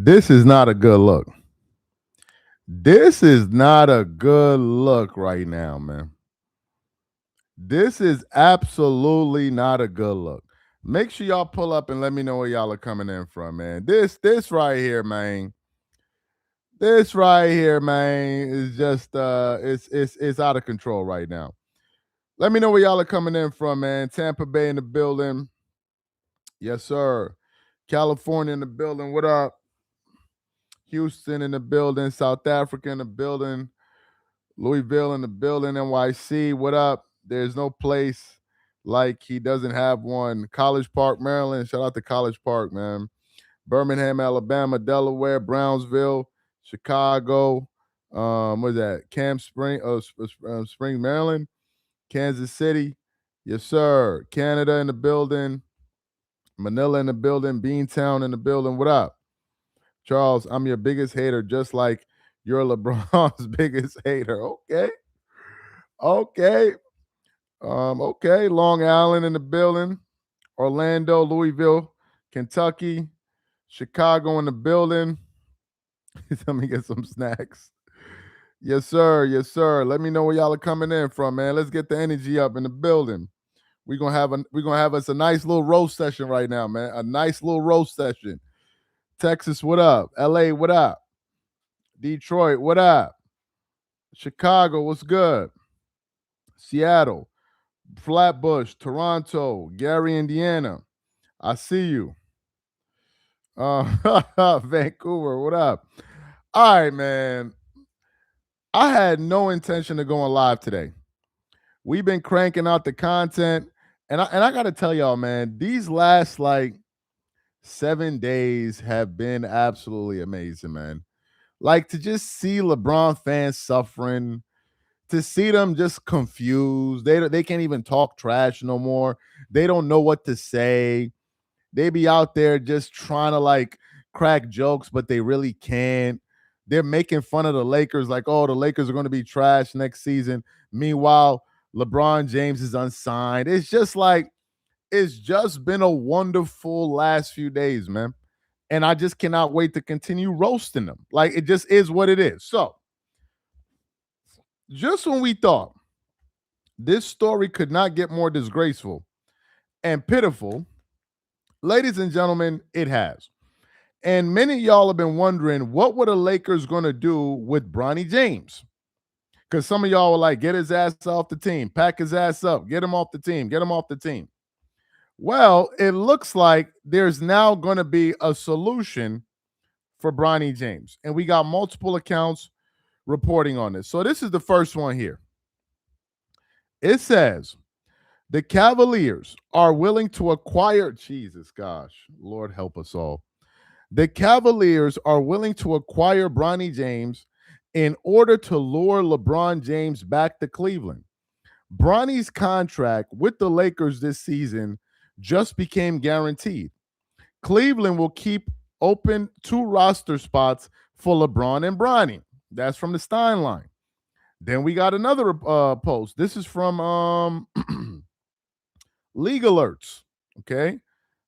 This is not a good look. This is not a good look right now, man. This is absolutely not a good look. Make sure y'all pull up and let me know where y'all are coming in from, man. This right here, man. This right here, man, is just it's out of control right now. Let me know where y'all are coming in from, man. Tampa Bay in the building. Yes, sir. California in the building. What up? Houston in the building. South Africa in the building. Louisville in the building. NYC. What up? There's no place like he doesn't have one. College Park, Maryland. Shout out to College Park, man. Birmingham, Alabama, Delaware, Brownsville, Chicago. What is that? Camp Spring, Spring, Maryland, Kansas City. Yes, sir. Canada in the building. Manila in the building. Beantown in the building. What up? Charles, I'm your biggest hater, just like you're LeBron's biggest hater. Okay. Okay. Okay. Long Island in the building. Orlando, Louisville, Kentucky, Chicago in the building. Let me get some snacks. Yes, sir. Yes, sir. Let me know where y'all are coming in from, man. Let's get the energy up in the building. We're gonna have us a nice little roast session right now, man. A nice little roast session. Texas, what up? LA, what up? Detroit, what up? Chicago, what's good? Seattle, Flatbush, Toronto, Gary, Indiana. I see you. Vancouver, what up? All right, man. I had no intention of going live today. We've been cranking out the content, and I got to tell y'all, man, these last like 7 days have been absolutely amazing, man. Like to just see LeBron fans suffering, to see them just confused. They can't even talk trash no more. They don't know what to say. They be out there just trying to like crack jokes, but they really can't. They're making fun of the Lakers like, oh, the Lakers are going to be trash next season. Meanwhile, LeBron James is unsigned. It's just like, it's just been a wonderful last few days, man. And I just cannot wait to continue roasting them. Like, it just is what it is. So, just when we thought this story could not get more disgraceful and pitiful, ladies and gentlemen, it has. And many of y'all have been wondering what were the Lakers going to do with Bronny James? Because some of y'all were like, get his ass off the team, pack his ass up, get him off the team, get him off the team. Well, it looks like there's now going to be a solution for Bronny James. And we got multiple accounts reporting on this. So this is the first one here. It says the Cavaliers are willing to acquire, Jesus gosh, Lord help us all. The Cavaliers are willing to acquire Bronny James in order to lure LeBron James back to Cleveland. Bronny's contract with the Lakers this season just became guaranteed. Cleveland will keep open 2 roster spots for LeBron and Bronny. That's from the Stein line. Then we got another post. This is from League Alerts. Okay.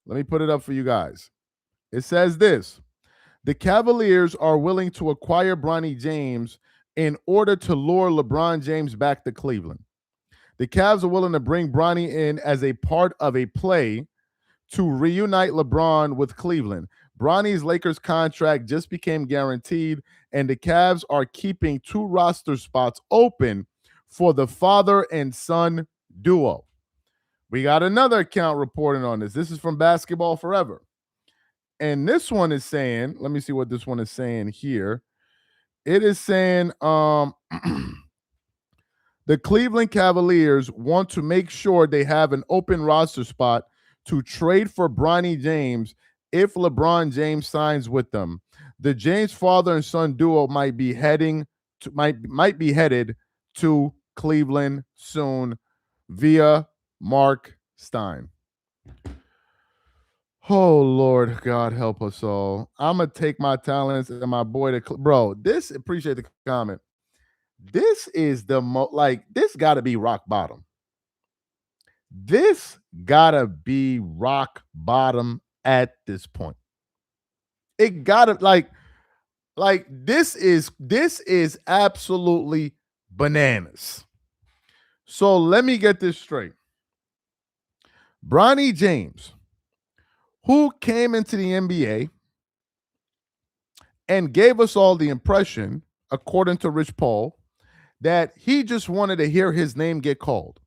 Let me put it up for you guys. It says this. The Cavaliers are willing to acquire Bronny James in order to lure LeBron James back to Cleveland. The Cavs are willing to bring Bronny in as a part of a play to reunite LeBron with Cleveland. Bronny's Lakers contract just became guaranteed, and the Cavs are keeping 2 roster spots open for the father and son duo. We got another account reporting on this. This is from Basketball Forever. And this one is saying, let me see what this one is saying here. It is saying the Cleveland Cavaliers want to make sure they have an open roster spot to trade for Bronny James if LeBron James signs with them. The James father and son duo might be headed to Cleveland soon via Mark Stein. Oh, Lord, God help us all. I'm going to take my talents and my boy to... Bro, this, appreciate the comment. This is the this got to be rock bottom. This got to be rock bottom at this point. It gotta this is absolutely bananas. So let me get this straight. Bronny James, who came into the NBA and gave us all the impression, according to Rich Paul, that he just wanted to hear his name get called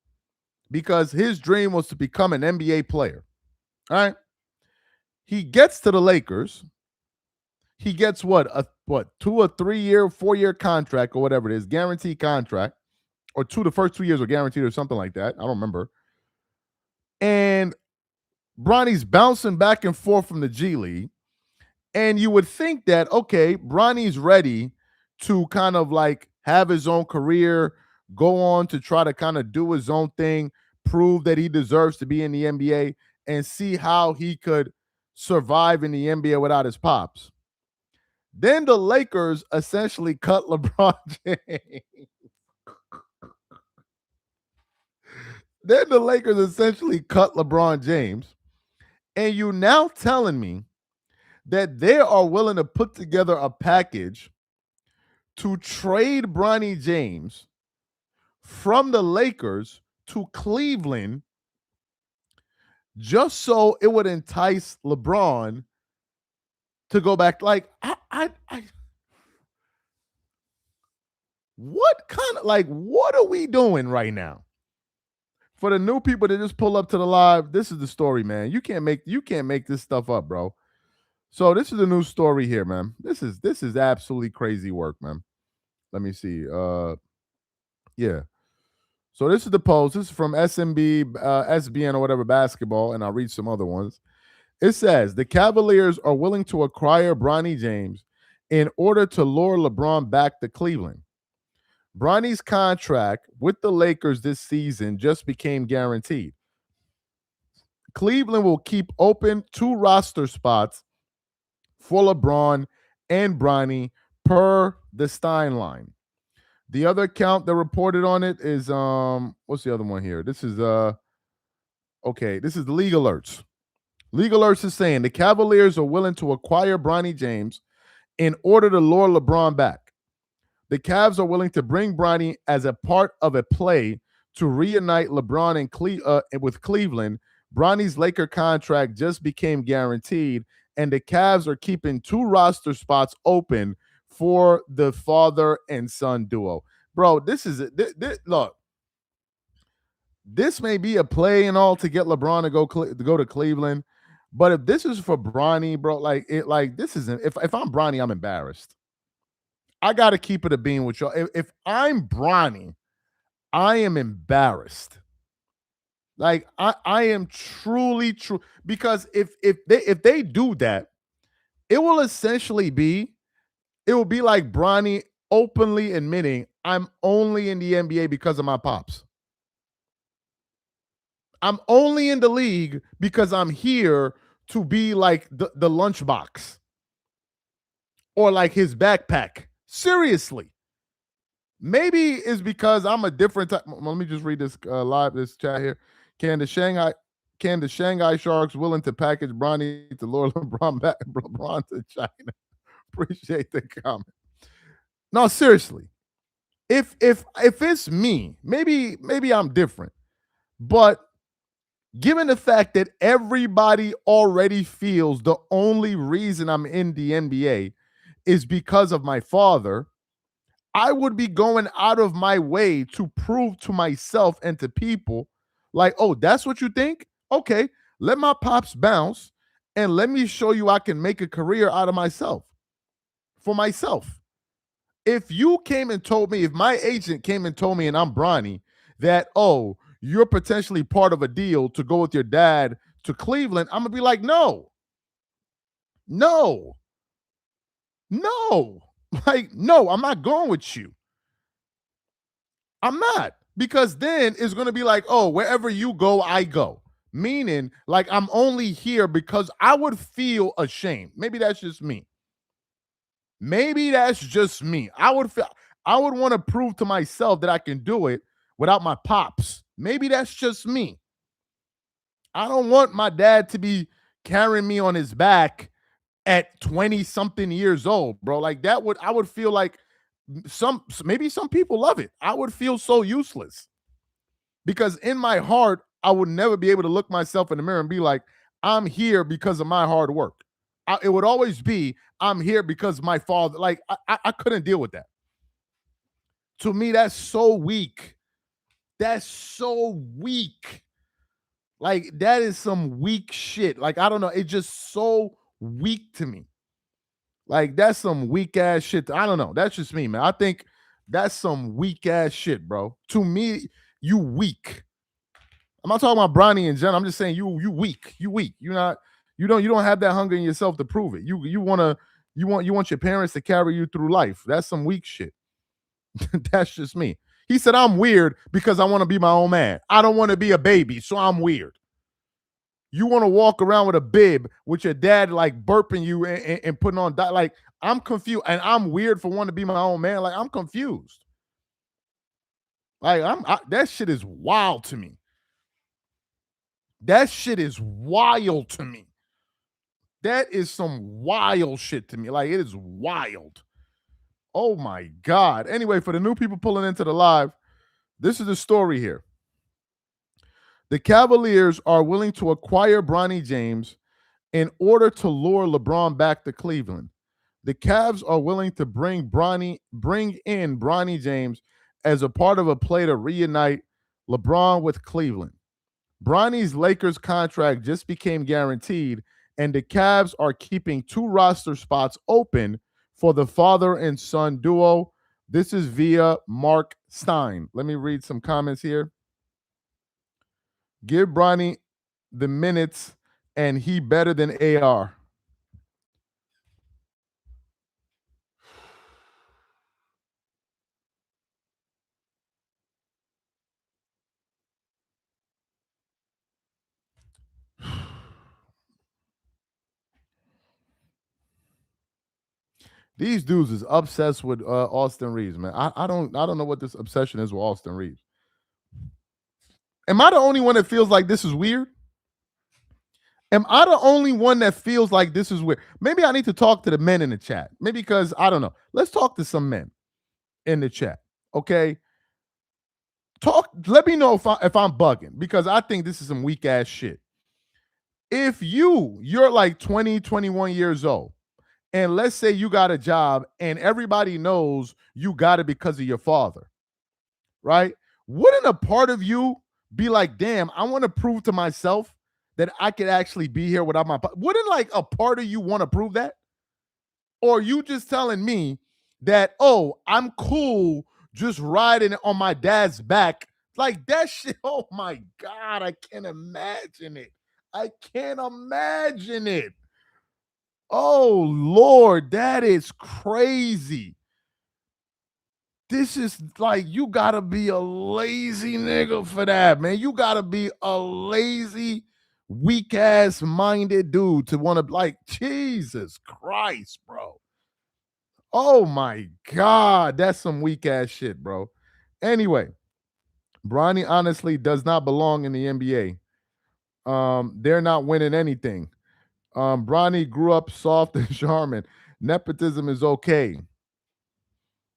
because his dream was to become an NBA player. All right. He gets to the Lakers. He gets a 2 or 3 year, 4 year contract or whatever it is, guaranteed contract, or the first 2 years are guaranteed or something like that. I don't remember. And Bronny's bouncing back and forth from the G League. And you would think that, okay, Bronny's ready to kind of like have his own career, go on to try to kind of do his own thing, prove that he deserves to be in the NBA, and see how he could survive in the NBA without his pops. Then the Lakers essentially cut LeBron James. Then the Lakers essentially cut LeBron James. And you now telling me that they are willing to put together a package to trade Bronny James from the Lakers to Cleveland just so it would entice LeBron to go back. Like, what are we doing right now? For the new people that just pull up to the live, this is the story, man. You can't make this stuff up, bro. So this is a new story here, man. This is absolutely crazy work, man. Let me see. Yeah. So this is the post. This is from SMB, SBN or whatever basketball, and I'll read some other ones. It says the Cavaliers are willing to acquire Bronny James in order to lure LeBron back to Cleveland. Bronny's contract with the Lakers this season just became guaranteed. Cleveland will keep open 2 roster spots for LeBron and Bronny per the Stein line. The other account that reported on it is what's the other one here? This is this is League Alerts. League Alerts is saying the Cavaliers are willing to acquire Bronny James in order to lure LeBron back. The Cavs are willing to bring Bronny as a part of a play to reunite LeBron and with Cleveland. Bronny's Laker contract just became guaranteed, and the Cavs are keeping 2 roster spots open for the father and son duo. Bro, look. This may be a play and all to get LeBron to go to Cleveland, but if this is for Bronny, bro, this isn't. If I'm Bronny, I'm embarrassed. I got to keep it a bean with y'all. If I'm Bronny, I am embarrassed. Like I am truly true because if they do that, it will essentially be like Bronny openly admitting I'm only in the NBA because of my pops. I'm only in the league because I'm here to be like the lunchbox or like his backpack. Seriously. Maybe it's because I'm a different type. Let me just read this this chat here. Can the Shanghai Sharks willing to package Bronny to lure LeBron to China? Appreciate the comment. No, seriously. If it's me, maybe I'm different. But given the fact that everybody already feels the only reason I'm in the NBA is because of my father, I would be going out of my way to prove to myself and to people like, oh, that's what you think? Okay, let my pops bounce and let me show you I can make a career out of myself for myself. If you came and told me, if my agent came and told me, and I'm Bronny, that, oh, you're potentially part of a deal to go with your dad to Cleveland, I'm going to be like, no. Like, no, I'm not going with you. I'm not. Because then it's going to be like, oh, wherever you go, I go. Meaning, like, I'm only here because I would feel ashamed. Maybe that's just me. I would want to prove to myself that I can do it without my pops. Maybe that's just me. I don't want my dad to be carrying me on his back at 20 something years old, bro. Like I would feel like maybe some people love it. I would feel so useless because in my heart, I would never be able to look myself in the mirror and be like, I'm here because of my hard work. It would always be, I'm here because my father, like, I couldn't deal with that. To me, that's so weak. That's so weak. Like, that is some weak shit. Like, I don't know. It's just so weak to me. Like, that's some weak ass shit. I don't know. That's just me, man. I think that's some weak ass shit, bro. To me, you weak. I'm not talking about Bronny and Jen. I'm just saying you weak. You weak. You don't have that hunger in yourself to prove it. You want your parents to carry you through life. That's some weak shit. That's just me. He said I'm weird because I want to be my own man. I don't want to be a baby, so I'm weird. You want to walk around with a bib with your dad like burping you and putting on like I'm confused and I'm weird for wanting to be my own man. Like I'm confused. Like that shit is wild to me. That shit is wild to me. That is some wild shit to me. Like it is wild. Oh my God. Anyway, for the new people pulling into the live, this is the story here. The Cavaliers are willing to acquire Bronny James in order to lure LeBron back to Cleveland. The Cavs are willing to bring in Bronny James as a part of a play to reunite LeBron with Cleveland. Bronny's Lakers contract just became guaranteed, and the Cavs are keeping 2 roster spots open for the father and son duo. This is via Mark Stein. Let me read some comments here. Give Bronny the minutes, and he better than AR. These dudes is obsessed with Austin Reeves, man. I don't know what this obsession is with Austin Reeves. Am I the only one that feels like this is weird? Am I the only one that feels like this is weird? Maybe I need to talk to the men in the chat. Maybe because I don't know. Let's talk to some men in the chat. Okay. Let me know if I'm bugging because I think this is some weak ass shit. If you're like 20, 21 years old, and let's say you got a job and everybody knows you got it because of your father, right? Wouldn't a part of you be like, damn, I want to prove to myself that I could actually be here without my wouldn't like a part of you want to prove that? Or you just telling me that, oh, I'm cool just riding on my dad's back? Like that shit, oh my God, I can't imagine it. I can't imagine it. Oh Lord, that is crazy. This is like you gotta be a lazy nigga for that, man. You gotta be a lazy, weak ass minded dude to want to like Jesus Christ, bro. Oh my God, that's some weak ass shit, bro. Anyway, Bronny honestly does not belong in the NBA. They're not winning anything. Bronny grew up soft and charming. Nepotism is okay.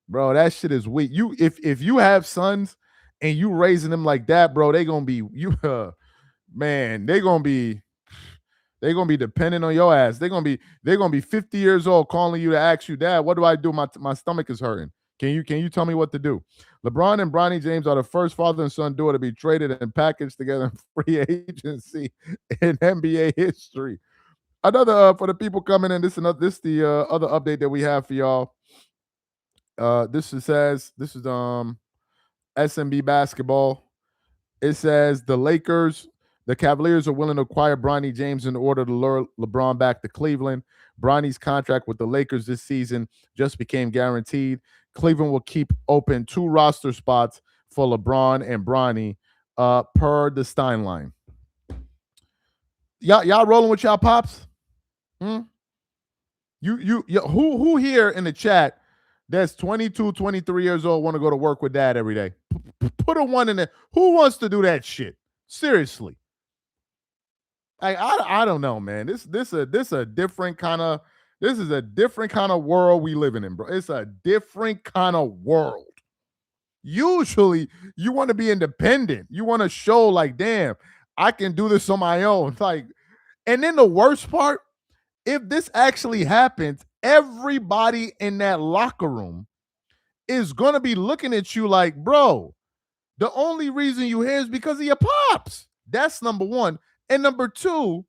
Bro, that shit is weak. If you have sons and you raising them like that, bro, they gonna be man, they gonna be dependent on your ass. They're gonna be 50 years old calling you to ask you, Dad, what do I do? My stomach is hurting. Can you tell me what to do? LeBron and Bronny James are the first father and son duo to be traded and packaged together in free agency in NBA history. Another for the people coming in, this the other update that we have for y'all. This is SMB basketball. It says the Cavaliers are willing to acquire Bronny James in order to lure LeBron back to Cleveland. Bronny's contract with the Lakers this season just became guaranteed. Cleveland will keep open 2 roster spots for LeBron and Bronny per the Stein line. Y'all rolling with y'all pops? Who here in the chat that's 22, 23 years old want to go to work with dad every day? Put a 1 in there. Who wants to do that shit? Seriously. I don't know, man. This a different kind of This is a different kind of world we living in, bro. It's a different kind of world. Usually, you want to be independent. You want to show like, damn, I can do this on my own. Like, and then the worst part, if this actually happens, everybody in that locker room is gonna be looking at you like, bro, the only reason you here is because of your pops. That's number one. And number two,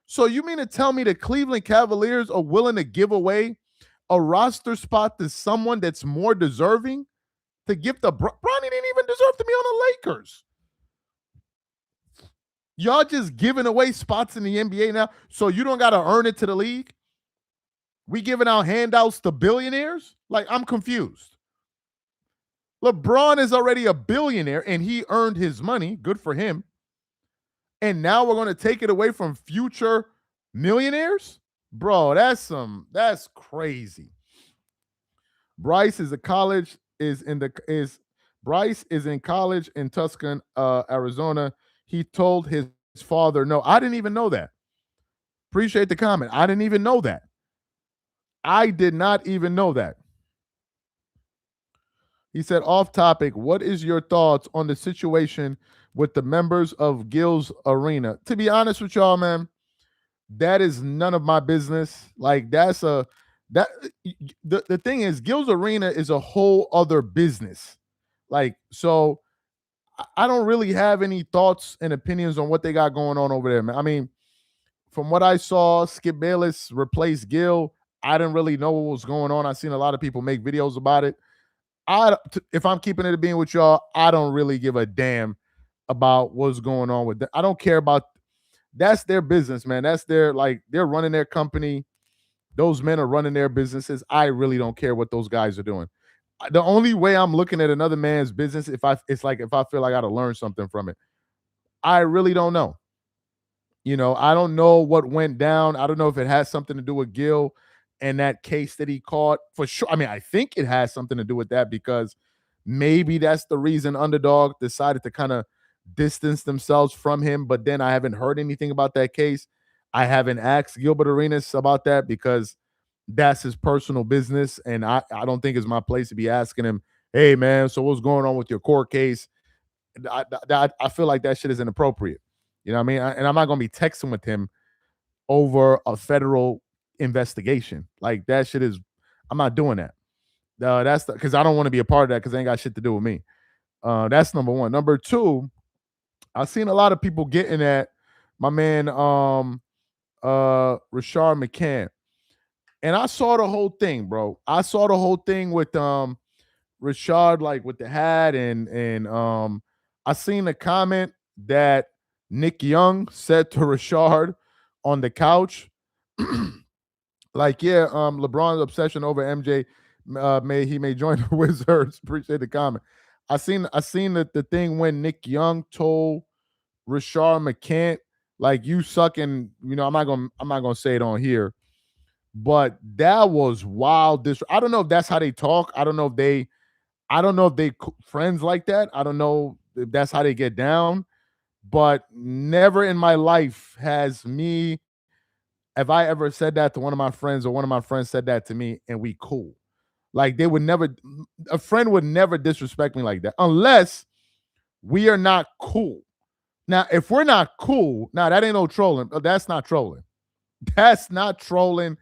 so you mean to tell me the Cleveland Cavaliers are willing to give away a roster spot to someone that's more deserving to give the Bronny didn't even deserve to be on the Lakers. Y'all just giving away spots in the NBA now, so you don't got to earn it to the league. We giving out handouts to billionaires? Like, I'm confused. LeBron is already a billionaire and he earned his money. Good for him. And now we're going to take it away from future millionaires? Bro, that's crazy. Bryce is in college in Tucson, Arizona. He told his father no. I didn't even know that. Appreciate the comment. I didn't even know that. I did not even know that. He said, off topic, what is your thoughts on the situation with the members of Gills Arena? To be honest with y'all, man, that is none of my business. Like, the thing is, Gills Arena is a whole other business. Like, so I don't really have any thoughts and opinions on what they got going on over there, man. I mean, from what I saw, Skip Bayless replaced Gil. I didn't really know what was going on. I've seen a lot of people make videos about it. If I'm keeping it being with y'all, I don't really give a damn about what's going on with that. I don't care about. That's their business, man. That's their, like, they're running their company. Those men are running their businesses. I really don't care what those guys are doing. The only way I'm looking at another man's business, if I feel like I got to learn something from it. I really don't know. I don't know what went down. I don't know if it has something to do with Gil and that case that he caught, for sure. I mean, I think it has something to do with that, because maybe that's the reason Underdog decided to kind of distance themselves from him. But then I haven't heard anything about that case. I haven't asked Gilbert Arenas about that, because that's his personal business. And I don't think it's my place to be asking him, hey, man, so what's going on with your court case? I feel like that shit is inappropriate. You know what I mean? And I'm not going to be texting with him over a federal investigation. Like, that shit is, I'm not doing that. That's because I don't want to be a part of that, because it ain't got shit to do with me. That's number one. Number two, I've seen a lot of people getting at my man Rashard McCann. And I saw the whole thing, bro. I saw the whole thing with Rashard, like with the hat, and I seen the comment that Nick Young said to Rashard on the couch. Like, yeah, LeBron's obsession over MJ may join the Wizards. Appreciate the comment. I seen that the thing when Nick Young told Rashard McCann, like, you suck, and I'm not gonna say it on here, but that was wild. I don't know if that's how they talk. I don't know if they friends like that. I don't know if that's how they get down. But never in my life have I ever said that to one of my friends, or one of my friends said that to me, and we cool. Like, a friend would never disrespect me like that, unless we are not cool. Now, if we're not cool, now that ain't no trolling. That's not trolling. That's not trolling.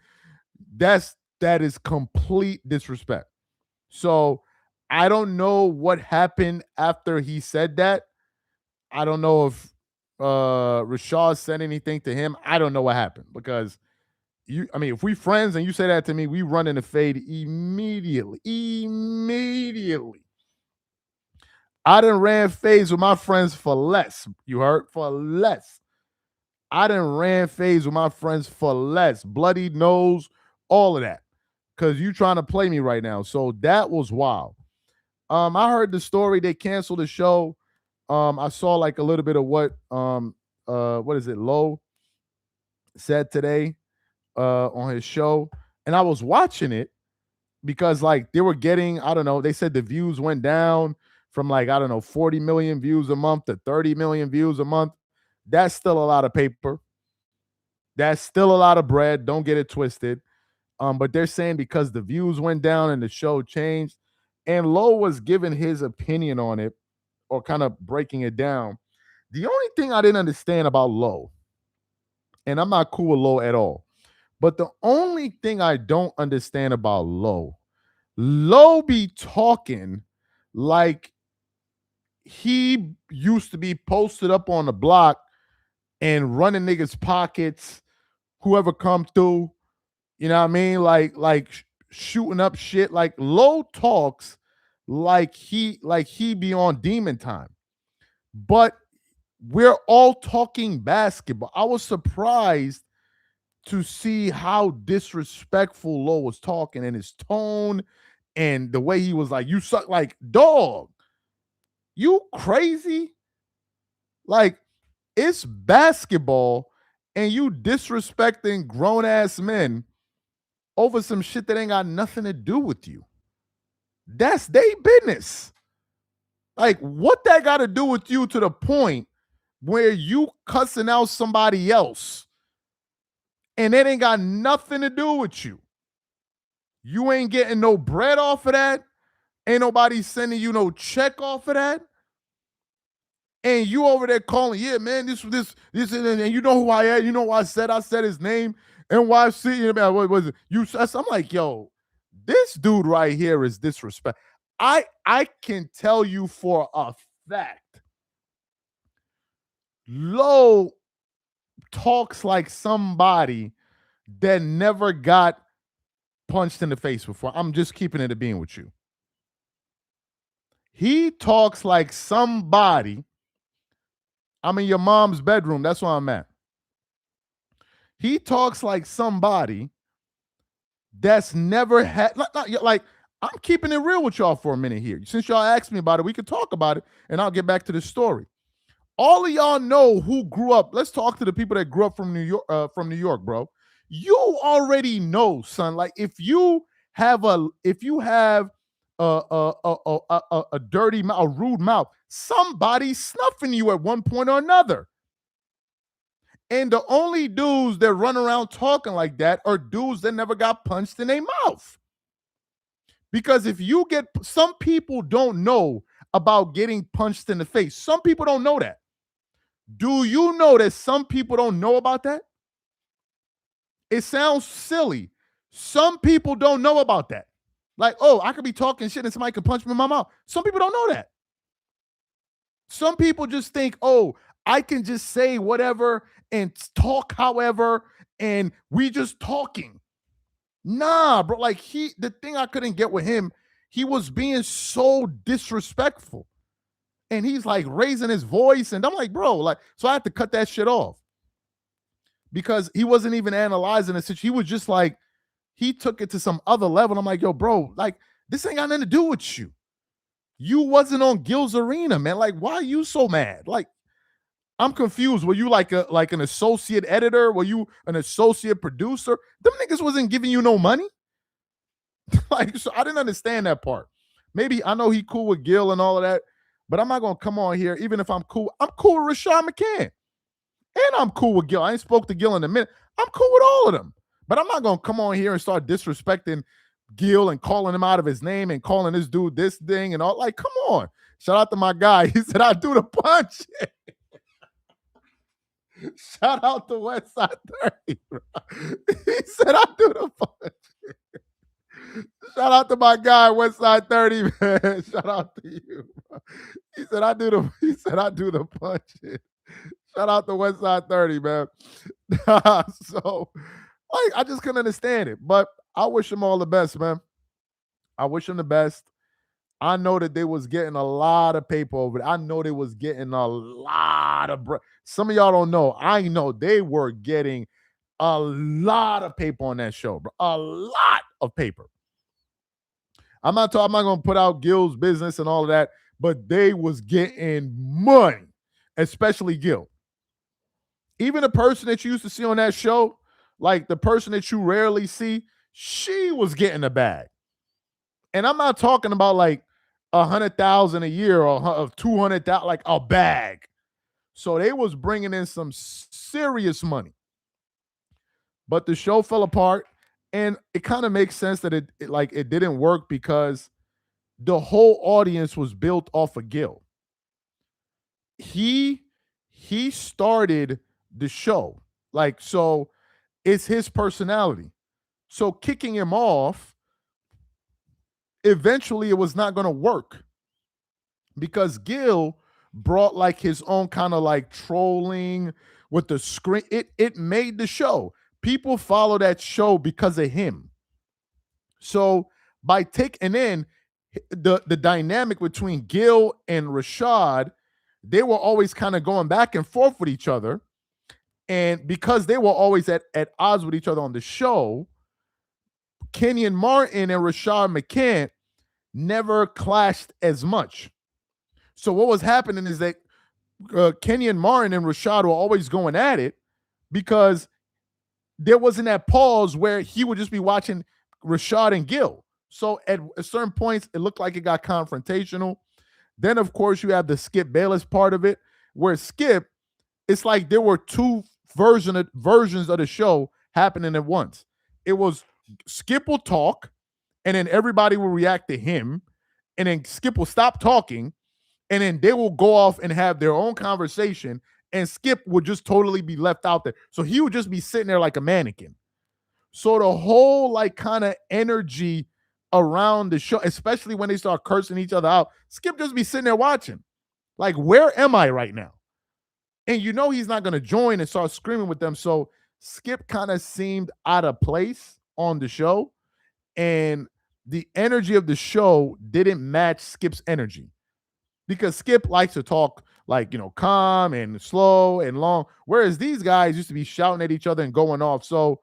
That is complete disrespect. So I don't know what happened after he said that. I don't know if Rashad said anything to him. I don't know what happened, because if we friends and you say that to me, we run in the fade immediately. Immediately. I done ran fades with my friends for less. You heard? For less. I done ran fades with my friends for less. Bloody nose, all of that. Because you trying to play me right now. So that was wild. I heard the story. They canceled the show. I saw like a little bit of what Lowe said today on his show. And I was watching it because, like, they were getting, I don't know, they said the views went down from, like, I don't know, 40 million views a month to 30 million views a month. That's still a lot of paper. That's still a lot of bread. Don't get it twisted. But they're saying because the views went down and the show changed, and Lowe was giving his opinion on it or kind of breaking it down. The only thing I didn't understand about Lowe, and I'm not cool with Lowe at all, but the only thing I don't understand about Lowe be talking like he used to be posted up on the block and running niggas' pockets, whoever come through, you know what I mean? Shooting up shit. Like Lowe talks like he be on demon time. But we're all talking basketball. I was surprised to see how disrespectful Lowe was talking and his tone and the way he was like, you suck, like, dog, you crazy? Like, it's basketball and you disrespecting grown-ass men over some shit that ain't got nothing to do with you. That's their business. Like, what that got to do with you to the point where you cussing out somebody else and it ain't got nothing to do with you? You ain't getting no bread off of that. Ain't nobody sending you no check off of that. And you over there calling, yeah, man, this, and you know who I am. You know what I said his name, NYC. What was it? I'm like, yo, this dude right here is disrespect. I can tell you for a fact, Lowe talks like somebody that never got punched in the face before. I'm just keeping it a being with you. He talks like somebody. I'm in your mom's bedroom. That's where I'm at. He talks like somebody that's never had, like, I'm keeping it real with y'all for a minute here. Since y'all asked me about it, we could talk about it, and I'll get back to the story. All of y'all know who grew up. Let's talk to the people that grew up from New York, bro. You already know, son. Like, if you have a dirty mouth, a rude mouth, somebody's snuffing you at one point or another. And the only dudes that run around talking like that are dudes that never got punched in their mouth. Because if you get, some people don't know about getting punched in the face. Some people don't know that. Do you know that some people don't know about that? It sounds silly. Some people don't know about that. Like, oh, I could be talking shit and somebody could punch me in my mouth. Some people don't know that. Some people just think, oh, I can just say whatever and talk however, and we just talking. Nah, bro. Like, the thing I couldn't get with him, he was being so disrespectful. And he's like raising his voice. And I'm like, bro, like, so I had to cut that shit off. Because he wasn't even analyzing it. He was just like, he took it to some other level. I'm like, yo, bro, like, this ain't got nothing to do with you. You wasn't on Gills Arena, man. Like, why are you so mad? Like, I'm confused. Were you like an associate editor? Were you an associate producer? Them niggas wasn't giving you no money. Like, so I didn't understand that part. Maybe I know he cool with Gil and all of that, but I'm not gonna come on here, even if I'm cool. I'm cool with Rashad McCann. And I'm cool with Gil. I ain't spoke to Gil in a minute. I'm cool with all of them. But I'm not gonna come on here and start disrespecting Gil and calling him out of his name and calling this dude this thing and all. Like, come on. Shout out to my guy. He said, I do the punch. Shout out to Westside 30. Bro. He said, I do the punch. Shout out to my guy, Westside 30, man. Shout out to you. Bro. He said, I do the punch. Shout out to Westside 30, man. So, like, I just couldn't understand it. But I wish him all the best, man. I wish him the best. I know that they was getting a lot of paper over it. I know they was getting a lot of some of y'all don't know. I know they were getting a lot of paper on that show, bro. A lot of paper. I'm not going to put out Gil's business and all of that, but they was getting money, especially Gil. Even the person that you used to see on that show, like the person that you rarely see, she was getting a bag. And I'm not talking about like $100,000 a year or $200,000, like a bag. So they was bringing in some serious money. But the show fell apart, And it kind of makes sense that it didn't work because the whole audience was built off of Gil. He he started the show. Like, so it's his personality. So kicking him off, eventually it was not going to work because Gil brought like his own kind of like trolling with the screen. It made the show. People follow that show because of him. So by taking in the dynamic between Gil and Rashad, they were always kind of going back and forth with each other. And because they were always at odds with each other on the show, Kenyon Martin and Rashad McCants never clashed as much. So what was happening is that Kenyon Martin and Rashad were always going at it because there wasn't that pause where he would just be watching Rashad and Gil. So at certain points, it looked like it got confrontational. Then, of course, you have the Skip Bayless part of it, where Skip, it's like there were two versions of the show happening at once. It was Skip will talk, and then everybody will react to him, and then Skip will stop talking, and then they will go off and have their own conversation, and Skip would just totally be left out there. So he would just be sitting there like a mannequin. So the whole like kind of energy around the show, especially when they start cursing each other out, Skip just be sitting there watching. Like, where am I right now? And you know he's not going to join and start screaming with them. So Skip kind of seemed out of place on the show. And the energy of the show didn't match Skip's energy because Skip likes to talk like, calm and slow and long, whereas these guys used to be shouting at each other and going off. So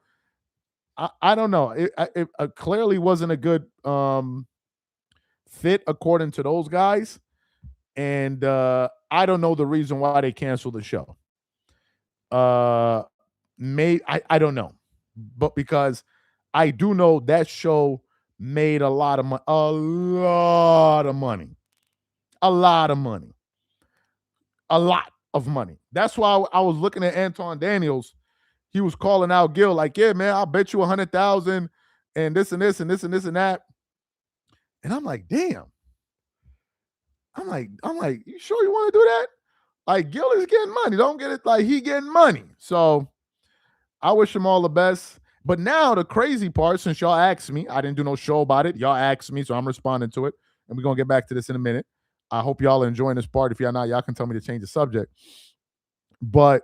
I don't know. It clearly wasn't a good fit according to those guys. And I don't know the reason why they canceled the show. I don't know. But because I do know that show made a lot of money. A lot of money. A lot of money. A lot of money. That's why I was looking at Anton Daniels. He was calling out Gil like, yeah, man, I'll bet you 100,000 and this and this and this and this and that. And I'm like, damn. I'm like, you sure you want to do that? Like, Gil is getting money. Don't get it like he getting money. So I wish him all the best. But now the crazy part, since y'all asked me, I didn't do no show about it. Y'all asked me, so I'm responding to it. And we're going to get back to this in a minute. I hope y'all are enjoying this part. If y'all not, y'all can tell me to change the subject. But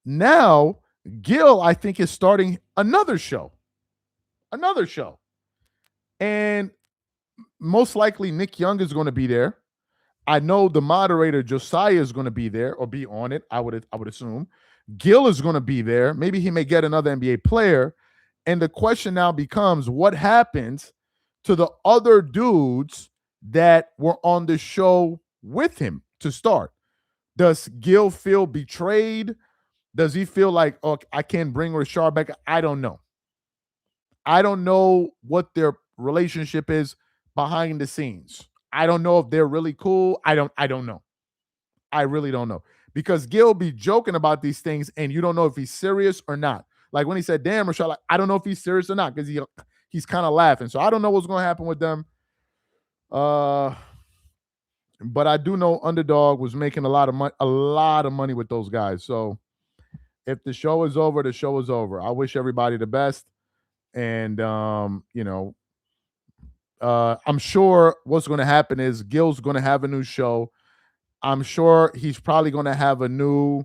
now Gil, I think, is starting another show. And most likely Nick Young is going to be there. I know the moderator Josiah is going to be there or be on it. I would assume Gil is going to be there. Maybe he may get another NBA player. And the question now becomes, what happens to the other dudes that were on the show with him to start? Does Gil feel betrayed? Does he feel like, oh, I can't bring Rashard back? I don't know. I don't know what their relationship is behind the scenes. I don't know if they're really cool. I don't know. I really don't know. Because Gil be joking about these things and you don't know if he's serious or not. Like when he said, damn, Rashard, like, I don't know if he's serious or not because he's kind of laughing. So I don't know what's going to happen with them. But I do know Underdog was making a lot of money with those guys. So if the show is over, the show is over. I wish everybody the best. And, I'm sure what's going to happen is Gil's going to have a new show. I'm sure he's probably going to have a new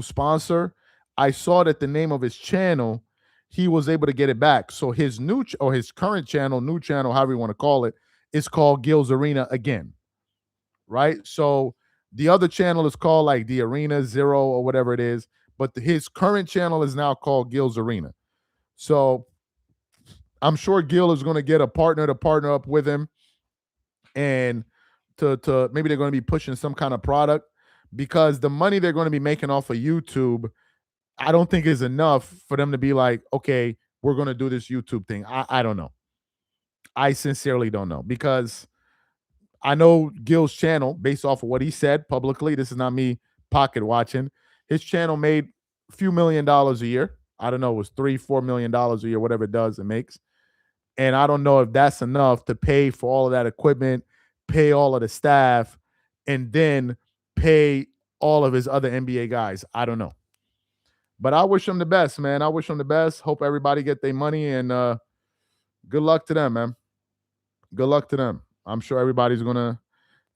sponsor. I saw that the name of his channel, he was able to get it back. So his his current channel, new channel, however you want to call it, is called Gills Arena again. Right? So the other channel is called like the Arena Zero or whatever it is, but his current channel is now called Gills Arena. So I'm sure Gil is going to get a partner to partner up with him, and to maybe they're going to be pushing some kind of product, because the money they're going to be making off of YouTube, I don't think is enough for them to be like, okay, we're going to do this YouTube thing. I don't know. I sincerely don't know, because I know Gil's channel, based off of what he said publicly, this is not me pocket watching, his channel made a few $1 million a year. I don't know, it was $3-4 million a year, whatever it does, it makes. And I don't know if that's enough to pay for all of that equipment, pay all of the staff, and then pay all of his other NBA guys. I don't know. But I wish him the best, man. I wish him the best. Hope everybody get their money, and good luck to them, man. Good luck to them. I'm sure everybody's gonna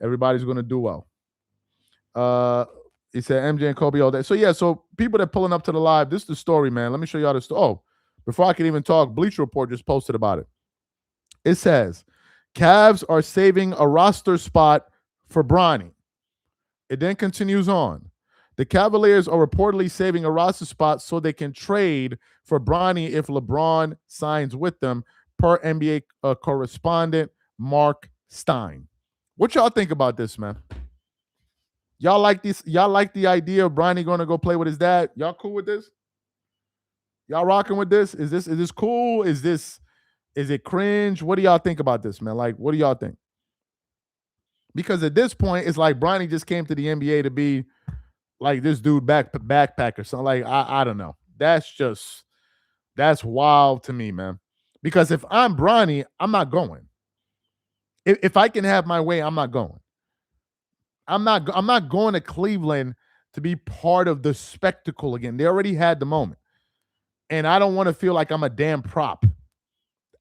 do well. He said MJ and Kobe all day. So yeah, so people that pulling up to the live, this is the story, man. Let me show y'all the story. Oh, before I can even talk, Bleacher Report just posted about it. It says, Cavs are saving a roster spot for Bronny. It then continues on. The Cavaliers are reportedly saving a roster spot so they can trade for Bronny if LeBron signs with them, per NBA correspondent Mark Stein. What y'all think about this, man? Y'all like this? Y'all like the idea of Bronny going to go play with his dad? Y'all cool with this? Y'all rocking with this? Is this cool? Is it cringe? What do y'all think about this, man? Like, what do y'all think? Because at this point, it's like Bronny just came to the NBA to be like this dude backpacker. So like, I don't know. That's wild to me, man. Because if I'm Bronny, I'm not going. If I can have my way, I'm not going. I'm not going to Cleveland to be part of the spectacle again. They already had the moment. And I don't want to feel like I'm a damn prop.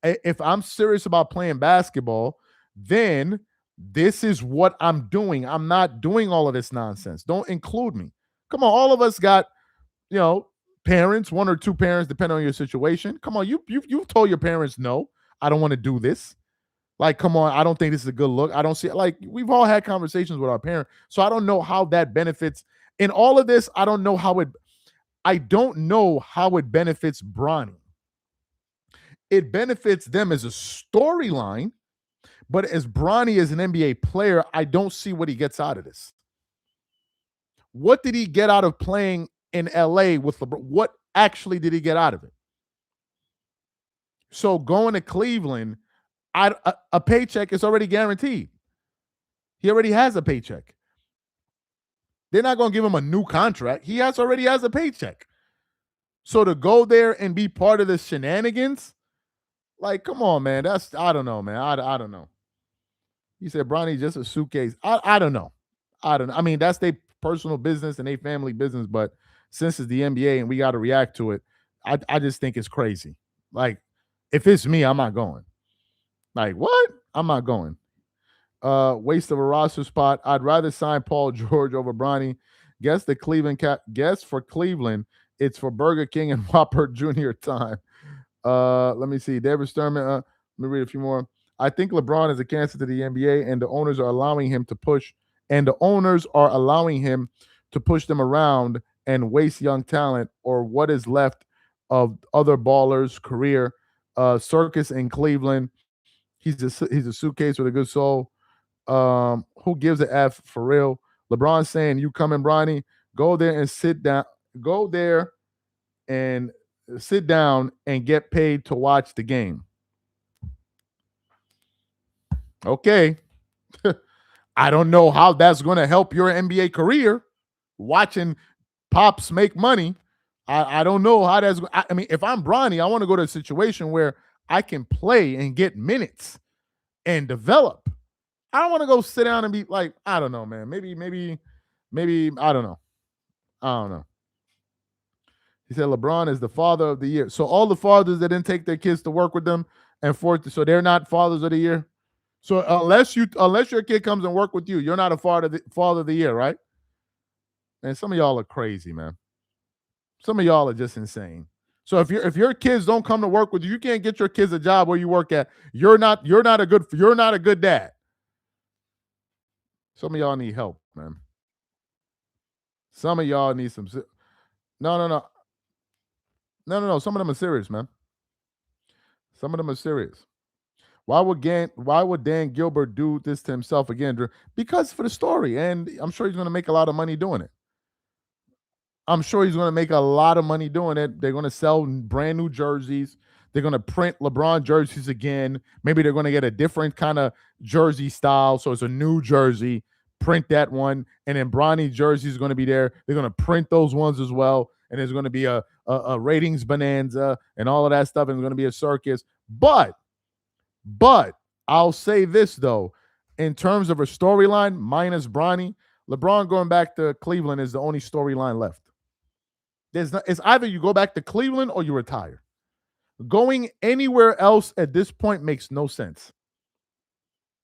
If I'm serious about playing basketball, then this is what I'm doing. I'm not doing all of this nonsense. Don't include me. Come on, all of us got, parents, one or two parents, depending on your situation. Come on, you've told your parents, no, I don't want to do this. Like, come on, I don't think this is a good look. I don't see it. Like, we've all had conversations with our parents. So I don't know how that benefits. In all of this, I don't know how it benefits Bronny. It benefits them as a storyline, but as Bronny as an NBA player, I don't see what he gets out of this. What did he get out of playing in LA with LeBron? What actually did he get out of it? So going to Cleveland, a paycheck is already guaranteed. He already has a paycheck. They're not going to give him a new contract. He already has a paycheck. So to go there and be part of the shenanigans, like, come on, man. I don't know, man. I don't know. He said Bronny's just a suitcase. I don't know. I mean, that's their personal business and their family business, but since it's the NBA and we got to react to it, I just think it's crazy. Like, if it's me, I'm not going. Like, what? I'm not going. Waste of a roster spot. I'd rather sign Paul George over Bronny. Guess for Cleveland, it's for Burger King and Whopper Jr. time. Let me see. David Sturman. Let me read a few more. I think LeBron is a cancer to the NBA, and the owners are allowing him to push. And the owners are allowing him to push them around and waste young talent, or what is left of other ballers' career. Circus in Cleveland. He's a suitcase with a good soul. Who gives a F for real? LeBron saying, "You coming, Bronny? Go there and sit down. Go there and sit down and get paid to watch the game." Okay. I don't know how that's going to help your NBA career. Watching pops make money. I don't know how that's. I mean, if I'm Bronny, I want to go to a situation where I can play and get minutes and develop. I don't want to go sit down and be like, I don't know, man. Maybe, I don't know. He said LeBron is the father of the year. So all the fathers that didn't take their kids to work with them so they're not fathers of the year. So unless your kid comes and work with you, you're not a father of the year, right? And some of y'all are crazy, man. Some of y'all are just insane. So if your kids don't come to work with you, you can't get your kids a job where you work at. You're not a good dad. Some of y'all need help, man. Some of y'all need some. No. Some of them are serious, man. Some of them are serious. Why would Dan Gilbert do this to himself again? Because for the story, and I'm sure he's going to make a lot of money doing it. They're going to sell brand new jerseys. They're going to print LeBron jerseys again. Maybe they're going to get a different kind of jersey style. So it's a new jersey. Print that one. And then Bronny jersey is going to be there. They're going to print those ones as well. and there's going to be a ratings bonanza and all of that stuff, and it's going to be a circus. But I'll say this though, in terms of a storyline, minus Bronny, LeBron going back to Cleveland is the only storyline left. It's either you go back to Cleveland or you retire. Going anywhere else at this point makes no sense.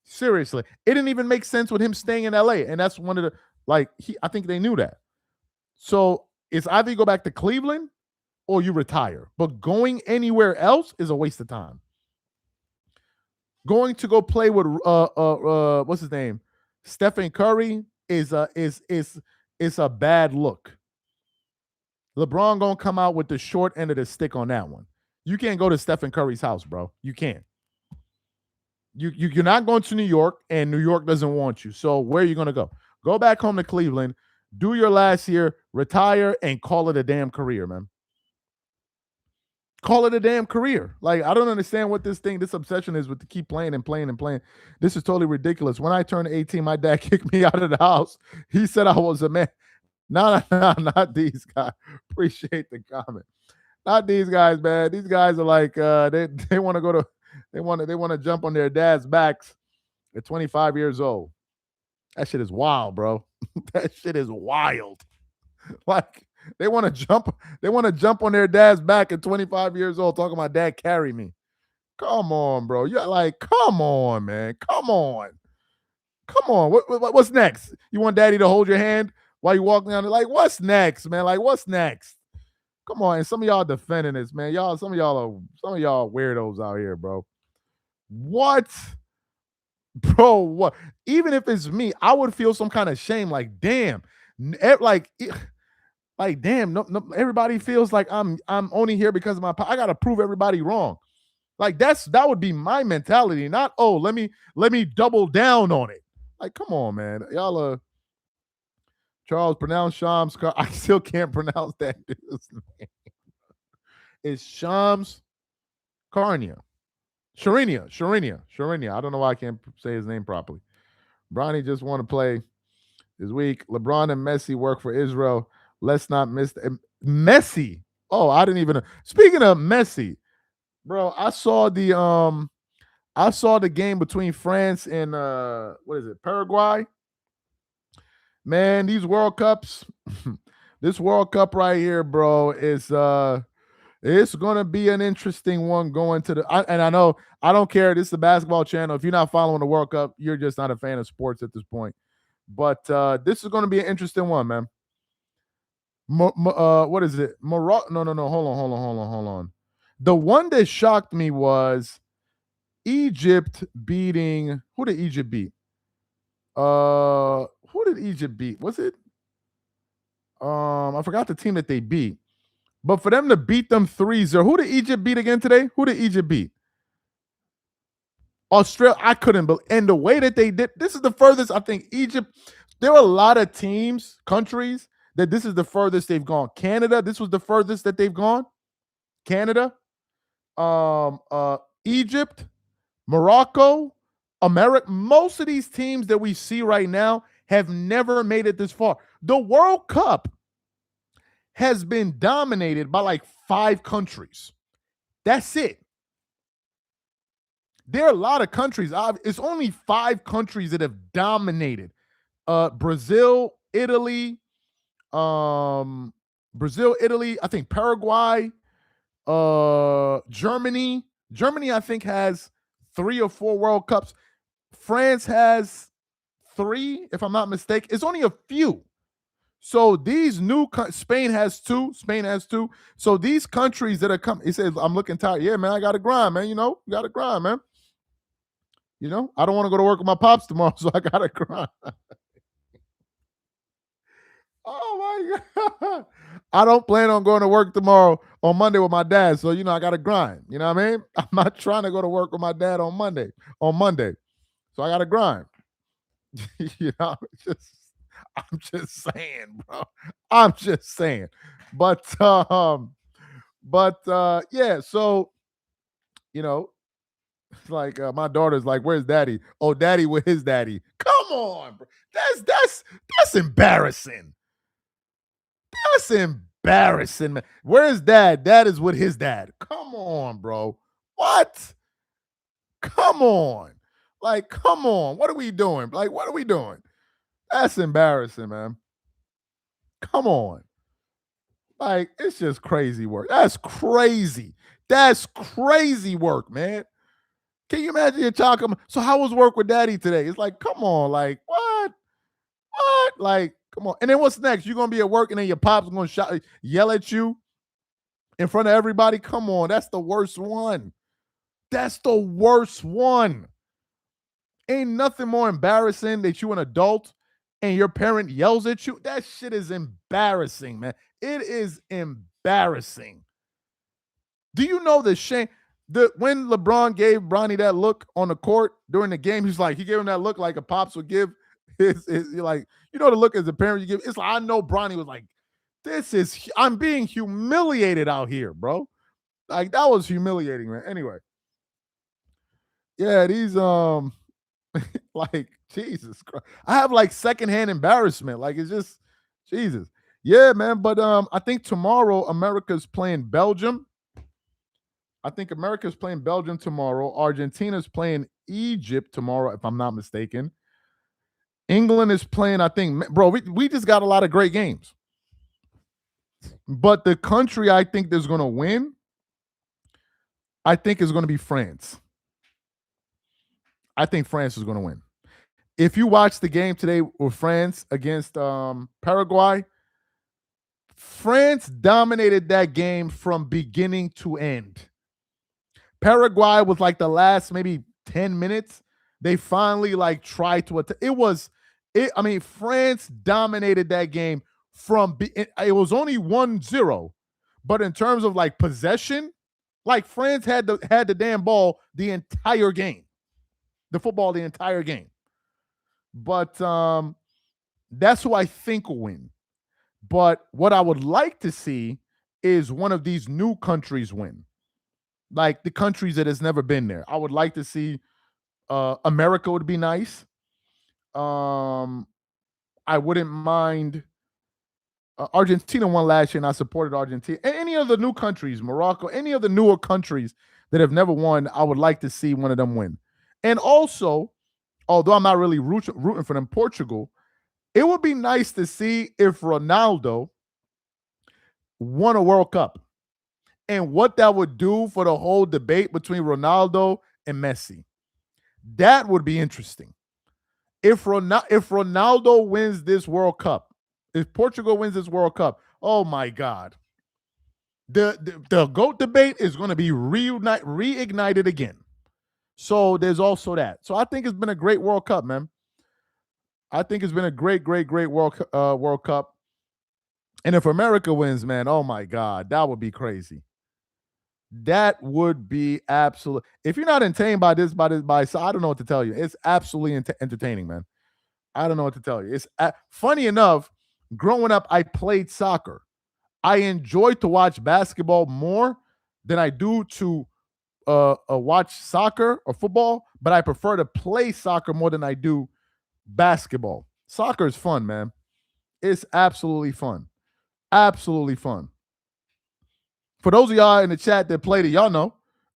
Seriously, it didn't even make sense with him staying in LA, and that's one of the I think they knew that. So it's either you go back to Cleveland or you retire. But going anywhere else is a waste of time. Going to go play with what's his name, Stephen Curry is a bad look. LeBron gonna come out with the short end of the stick on that one. You can't go to Stephen Curry's house, bro. You can't. You're not going to New York, and New York doesn't want you. So where are you gonna go? Go back home to Cleveland, do your last year, retire, and call it a damn career, man. Call it a damn career. Like, I don't understand what this obsession is with to keep playing and playing and playing. This is totally ridiculous. When I turned 18, my dad kicked me out of the house. He said I was a man. No, not these guys. Appreciate the comment. Not these guys, man. These guys are like they want to go to they want to jump on their dad's backs at 25 years old. That shit is wild, bro. That shit is wild. Like they want to jump on their dad's back at 25 years old, talking about dad carry me. Come on, bro. You're like, come on, man. Come on. What's next? You want daddy to hold your hand while you walk down? Like, what's next, man? Like, what's next? Come on. And some of y'all defending this, man. Some of y'all weirdos out here, bro. What? Bro, what? Even if it's me, I would feel some kind of shame. Like, damn. Damn, no, everybody feels like I'm only here because of I gotta prove everybody wrong. Like that would be my mentality, not let me double down on it. Like, come on, man. Y'all Charles, pronounce Shams. I still can't pronounce that dude's name. It's Shams Charania. Sharania. I don't know why I can't say his name properly. Bronny just want to play this week. LeBron and Messi work for Israel. Let's not miss Messi. Oh, I didn't even know. Speaking of Messi, bro, I saw the game between France and Paraguay. Man, these World Cups, this World Cup right here, bro, is it's gonna be an interesting one going to and I know I don't care. This is the basketball channel. If you're not following the World Cup, you're just not a fan of sports at this point. But this is gonna be an interesting one, man. What is it? Morocco? No. Hold on. The one that shocked me was Egypt beating. Who did Egypt beat? Who did Egypt beat? Was it? I forgot the team that they beat. But for them to beat them 3-0, who did Egypt beat again today? Who did Egypt beat? Australia. I couldn't believe. And the way that they did, this is the furthest I think Egypt. There are a lot of countries that this is the furthest they've gone. Canada, this was the furthest that they've gone. Canada, Egypt, Morocco, America. Most of these teams that we see right now have never made it this far. The World Cup has been dominated by like 5 countries. That's it. There are a lot of countries. It's only 5 countries that have dominated. Brazil, Italy, I think Paraguay, Germany. Germany, I think, has 3 or 4 World Cups. France has 3, if I'm not mistaken. It's only a few. So these Spain has 2. So these countries that are coming, he says, I'm looking tired. Yeah, man, I got to grind, man. You got to grind, man. I don't want to go to work with my pops tomorrow, so I got to grind. Oh, my God. I don't plan on going to work tomorrow on Monday with my dad, so, I got to grind. You know what I mean? I'm not trying to go to work with my dad on Monday. So I got to grind. I'm just saying, bro. I'm just saying. But yeah, so, like my daughter's like, where's daddy? Oh, daddy with his daddy. Come on, bro. That's embarrassing. That's embarrassing, man. Where's dad? Dad is with his dad. Come on, bro. What? Come on. Like, come on. What are we doing? Like, what are we doing? That's embarrassing, man. Come on. Like, it's just crazy work. That's crazy. That's crazy work, man. Can you imagine your child coming? So, how was work with daddy today? It's like, come on. Like, what? What? Like, come on. And then what's next? You're going to be at work and then your pop's going to yell at you in front of everybody? Come on. That's the worst one. That's the worst one. Ain't nothing more embarrassing that you an adult and your parent yells at you. That shit is embarrassing, man. It is embarrassing. Do you know the shame? When LeBron gave Bronny that look on the court during the game, he gave him that look like a pops would give his like, the look as a parent you give. It's like, I know Bronny was like, I'm being humiliated out here, bro. Like, that was humiliating, man. Anyway. Yeah, these like, Jesus Christ. I have like secondhand embarrassment. Like, it's just Jesus. Yeah, man. But I think tomorrow America's playing Belgium. Tomorrow. Argentina's playing Egypt tomorrow, if I'm not mistaken. England is playing, I think, bro, we just got a lot of great games. But the country I think that's going to win, I think is going to be France. I think France is going to win. If you watch the game today with France against Paraguay, France dominated that game from beginning to end. Paraguay was like the last maybe 10 minutes. They finally like tried to attack. France dominated that game it was only 1-0. But in terms of like possession, like France had the damn ball the entire game. The football the entire game. But that's who I think will win. But what I would like to see is one of these new countries win. Like the countries that has never been there. I would like to see America would be nice. I wouldn't mind. Argentina won last year, and I supported Argentina. And any of the new countries, Morocco, any of the newer countries that have never won, I would like to see one of them win. And also, although I'm not really rooting for them, Portugal, it would be nice to see if Ronaldo won a World Cup and what that would do for the whole debate between Ronaldo and Messi. That would be interesting. If Ronaldo wins this World Cup, if Portugal wins this World Cup, oh my God. The GOAT debate is going to be reignited again. So there's also that. So I think it's been a great World Cup, man. I think it's been a great World Cup. And if America wins, man, oh my God, that would be crazy. That would be absolute. If you're not entertained by this, so I don't know what to tell you. It's absolutely entertaining, man. I don't know what to tell you. It's funny enough. Growing up, I played soccer. I enjoyed to watch basketball more than I do to watch soccer or football, but I prefer to play soccer more than I do basketball. Soccer is fun, man. It's absolutely fun. Absolutely fun. For those of y'all in the chat that played it, y'all know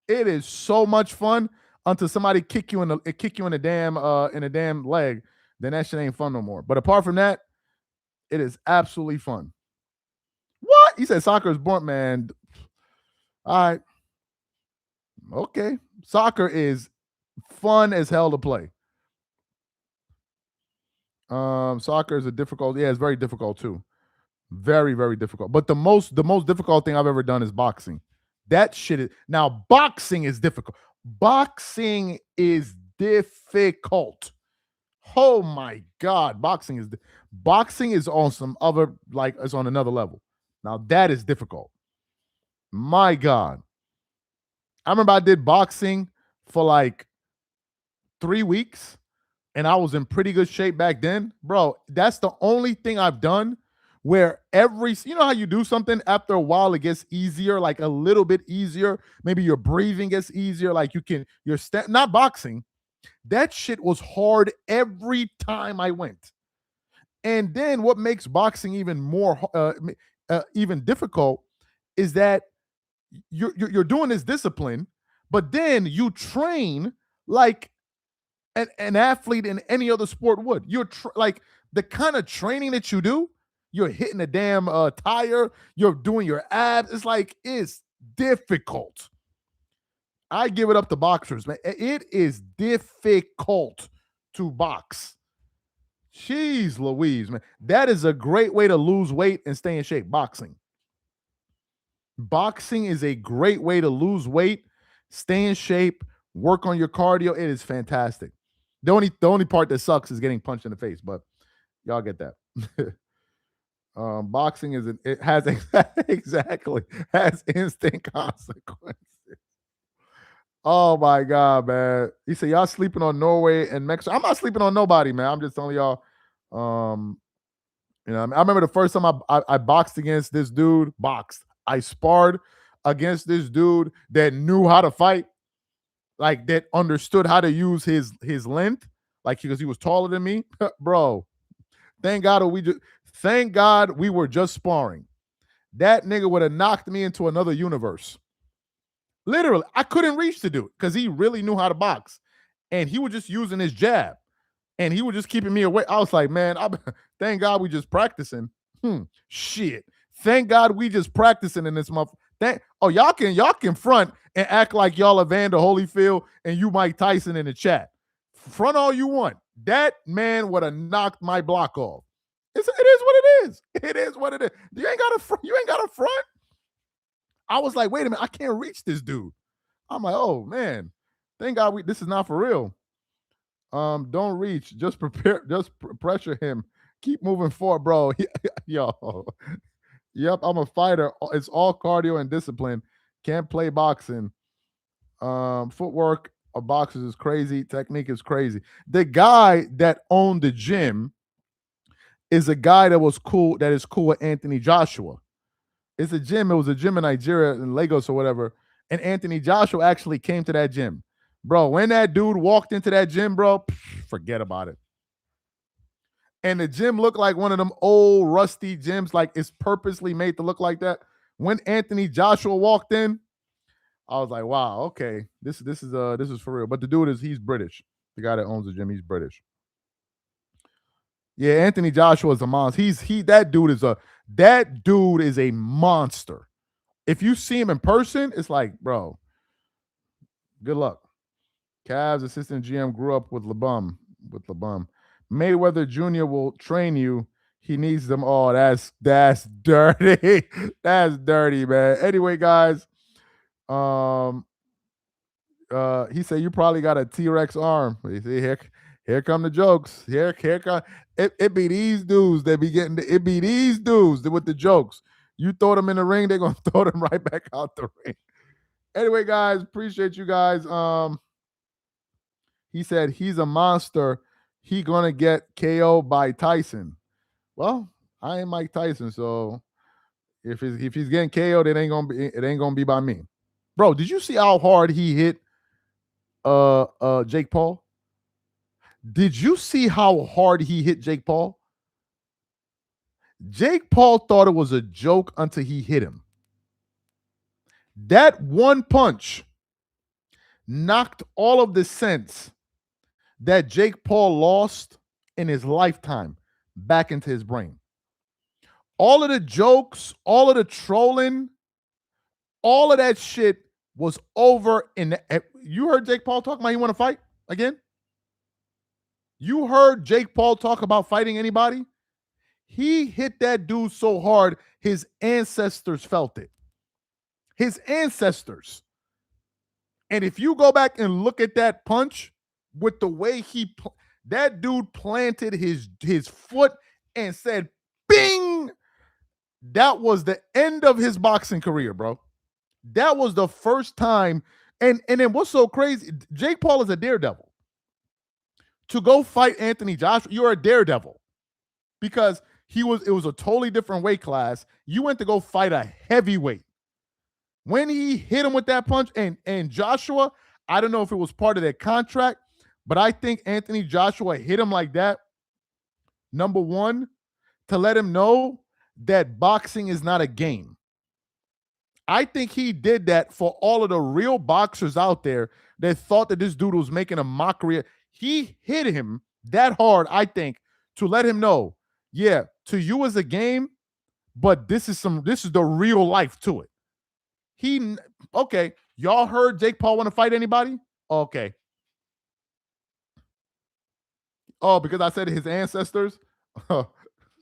it is so much fun until somebody kick you in the damn leg. Then that shit ain't fun no more. But apart from that, it is absolutely fun. What? He said soccer is boring, man. All right. Okay. Soccer is fun as hell to play. Soccer is it's very difficult too. Very, very difficult. But the most difficult thing I've ever done is boxing. That shit is now boxing is difficult. Boxing is difficult. Oh my God. Boxing is on some other, like, it's on another level. Now that is difficult. My God. I remember I did boxing for like 3 weeks and I was in pretty good shape back then. Bro, that's the only thing I've done where you know how you do something after a while, it gets easier, like a little bit easier. Maybe your breathing gets easier. Like not boxing. That shit was hard every time I went. And then what makes boxing even more, even difficult is that you're doing this discipline, but then you train like an athlete in any other sport would. You're like the kind of training that you do. You're hitting a damn tire. You're doing your abs. It's difficult. I give it up to boxers, man. It is difficult to box. Jeez Louise, man. That is a great way to lose weight and stay in shape. Boxing. Boxing is a great way to lose weight, stay in shape, work on your cardio. It is fantastic. The only part that sucks is getting punched in the face, but y'all get that. Boxing it has exactly has instant consequences. Oh my God, man. He said y'all sleeping on Norway and Mexico. I'm not sleeping on nobody, man. I'm just telling y'all. I remember the first time I boxed against this dude. I sparred against this dude that knew how to fight, like that understood how to use his length, like because he was taller than me, bro. Thank God we were just sparring. That nigga would have knocked me into another universe. Literally, I couldn't reach the dude because he really knew how to box, and he was just using his jab, and he was just keeping me away. I was like, man, thank God we just practicing. Shit. Thank God we just practicing in this month. Y'all can front and act like y'all Evander Holyfield and you Mike Tyson in the chat. Front all you want. That man would have knocked my block off. It is what it is. It is what it is. You ain't got a front. I was like, wait a minute, I can't reach this dude. I'm like, oh man, thank God this is not for real. Don't reach. Just pressure him. Keep moving forward, bro. Yo. Yep, I'm a fighter. It's all cardio and discipline. Can't play boxing. Footwork of boxers is crazy. Technique is crazy. The guy that owned the gym is a guy that is cool with Anthony Joshua. It was a gym in Nigeria, in Lagos or whatever. And Anthony Joshua actually came to that gym. Bro, when that dude walked into that gym, bro, forget about it. And the gym looked like one of them old rusty gyms, like it's purposely made to look like that. When Anthony Joshua walked in, I was like, wow, okay, this is for real. But the dude he's British. The guy that owns the gym, he's British. Yeah, Anthony Joshua is a monster. That dude is a monster. If you see him in person, it's like, bro, good luck. Cavs assistant GM grew up with LeBron. Mayweather Jr. will train you. He needs them all. That's dirty. That's dirty, man. Anyway, guys, he said you probably got a T-Rex arm. You see, here come the jokes. Here come it be these dudes that be getting it be these dudes with the jokes. You throw them in the ring, they're gonna throw them right back out the ring. Anyway, guys, appreciate you guys. He said he's a monster. He gonna get KO by Tyson. Well, I ain't Mike Tyson, so if he's getting KO'd, it ain't gonna be by me. Bro, did you see how hard he hit Jake Paul? Did you see how hard he hit Jake Paul? Jake Paul thought it was a joke until he hit him. That one punch knocked all of the sense that Jake Paul lost in his lifetime back into his brain. All of the jokes, all of the trolling, all of that shit was over. You heard Jake Paul talk about he want to fight again? You heard Jake Paul talk about fighting anybody? He hit that dude so hard, his ancestors felt it. His ancestors. And if you go back and look at that punch, with the way that dude planted his foot and said, bing, that was the end of his boxing career, bro. That was the first time. And then what's so crazy, Jake Paul is a daredevil. To go fight Anthony Joshua, you're a daredevil. Because it was a totally different weight class. You went to go fight a heavyweight. When he hit him with that punch, and Joshua, I don't know if it was part of their contract, but I think Anthony Joshua hit him like that, number one, to let him know that boxing is not a game. I think he did that for all of the real boxers out there that thought that this dude was making a mockery. He hit him that hard, I think, to let him know, yeah, to you as a game, but this is the real life to it. Okay, y'all heard Jake Paul want to fight anybody? Okay. Oh, because I said his ancestors? Oh,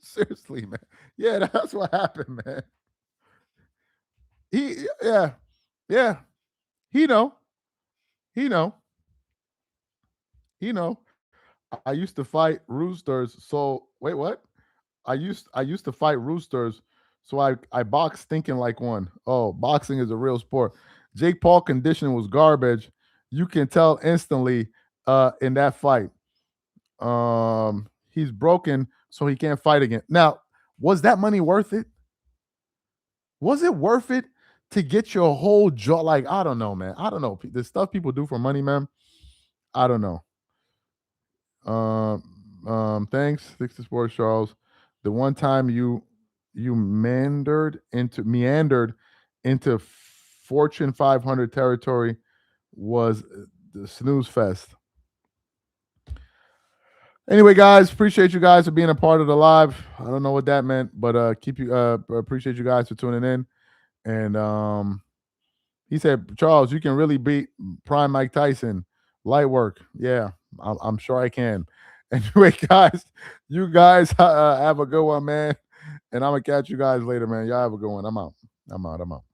seriously, man. Yeah, that's what happened, man. Yeah, yeah. He know. He know. He know. I used to fight roosters. So wait, what? I used to fight roosters. So I boxed thinking like one. Oh, boxing is a real sport. Jake Paul conditioning was garbage. You can tell instantly in that fight. He's broken, so he can't fight again. Now, was that money worth it? Was it worth it to get your whole jaw? Like, I don't know, man. I don't know. The stuff people do for money, man. I don't know. Thanks, 60 Sports Charles. The one time you meandered into Fortune 500 territory was the snooze fest. Anyway, guys, appreciate you guys for being a part of the live. I don't know what that meant, but appreciate you guys for tuning in. And he said, Charles, you can really beat Prime Mike Tyson. Light work. Yeah, I'm sure I can. Anyway, guys, you guys have a good one, man. And I'm going to catch you guys later, man. Y'all have a good one. I'm out.